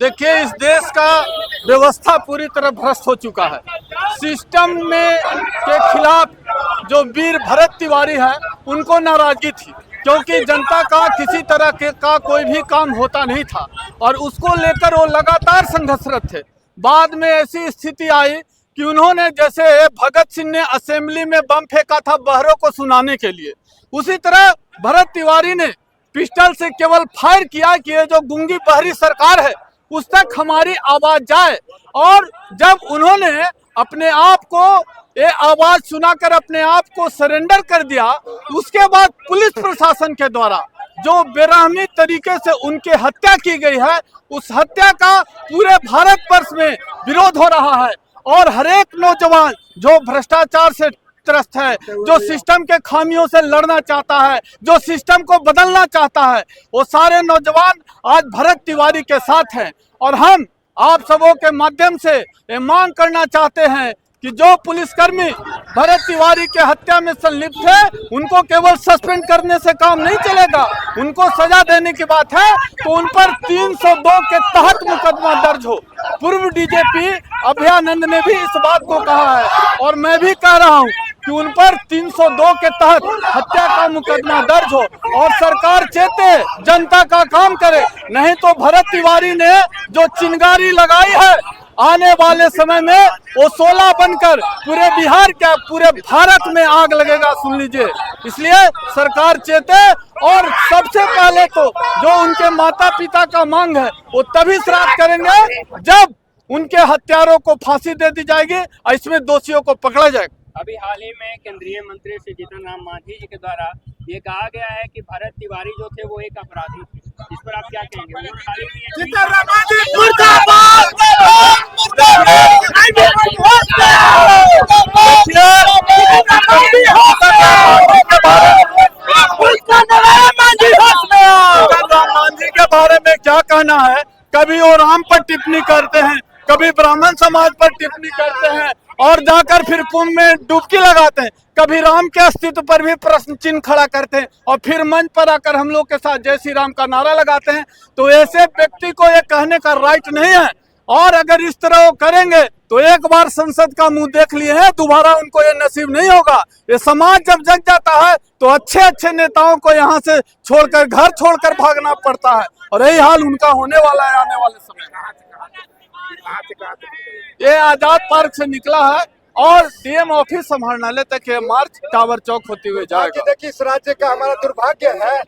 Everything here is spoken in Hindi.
देखिए, इस देश का व्यवस्था पूरी तरह भ्रष्ट हो चुका है। सिस्टम में के खिलाफ जो वीर भरत तिवारी है, उनको नाराजगी थी, क्योंकि जनता का किसी तरह का कोई भी काम होता नहीं था और उसको लेकर वो लगातार संघर्षरत थे। बाद में ऐसी स्थिति आई कि उन्होंने, जैसे भगत सिंह ने असेंबली में बम फेंका था बहरों को सुनाने के लिए, उसी तरह भरत तिवारी ने पिस्टल से केवल फायर किया कि ये जो गूंगी बहरी सरकार है उस तक हमारी आवाज जाए। और जब उन्होंने अपने आप को ये आवाज सुनाकर अपने आप को सरेंडर कर दिया, उसके बाद पुलिस प्रशासन के द्वारा जो बेरहमी तरीके से उनकी हत्या की गई है, उस हत्या का पूरे भारत वर्ष में विरोध हो रहा है। और हर एक नौजवान जो भ्रष्टाचार से त्रस्त है, जो सिस्टम के खामियों से लड़ना चाहता है, जो सिस्टम को बदलना चाहता है, वो सारे नौजवान आज भरत तिवारी के साथ हैं। और हम आप सबों के माध्यम से ये मांग करना चाहते हैं कि जो पुलिसकर्मी भरत तिवारी के हत्या में संलिप्त है, उनको केवल सस्पेंड करने से काम नहीं चलेगा, उनको सजा देने की बात है तो उन पर 302 के तहत मुकदमा दर्ज हो। पूर्व डीजीपी अभयानंद ने भी इस बात को कहा है और मैं भी कह रहा हूं कि उन पर 302 के तहत हत्या का मुकदमा दर्ज हो और सरकार चेते, जनता का काम करे। नहीं तो भरत तिवारी ने जो चिंगारी लगाई है, आने वाले समय में वो 16 बनकर पूरे बिहार क्या पूरे भारत में आग लगेगा, सुन लीजिए। इसलिए सरकार चेते और सबसे पहले तो जो उनके माता पिता का मांग है वो तभी श्राद्ध करेंगे जब उनके हत्यारों को फांसी दे दी जाएगी और इसमें दोषियों को पकड़ा जाएगा। अभी हाल ही में केंद्रीय मंत्री श्री जीतन राम मांझी जी के द्वारा ये कहा गया है कि भरत तिवारी जो थे वो एक अपराधी थे, इस पर आप क्या कहेंगे? मांझी के बारे में क्या कहना है? कभी वो राम पर टिप्पणी करते हैं, कभी ब्राह्मण समाज पर टिप्पणी करते हैं और जाकर फिर कुंभ में डुबकी लगाते हैं, कभी राम के अस्तित्व पर भी प्रश्न चिन्ह खड़ा करते हैं और फिर मंच पर आकर हम लोग के साथ जय श्री राम का नारा लगाते हैं। तो ऐसे व्यक्ति को ये कहने का राइट नहीं है। और अगर इस तरह वो करेंगे तो एक बार संसद का मुंह देख लिए हैं, दोबारा उनको ये नसीब नहीं होगा। ये समाज जब जग जाता है तो अच्छे अच्छे नेताओं को यहाँ से छोड़कर, घर छोड़कर भागना पड़ता है और यही हाल उनका होने वाला है आने वाले समय में। ये आजाद पार्क से निकला है और डीएम ऑफिस समाहरणालय तक ये मार्च टावर चौक होते हुए जाएगा। देखिए, इस राज्य का हमारा दुर्भाग्य है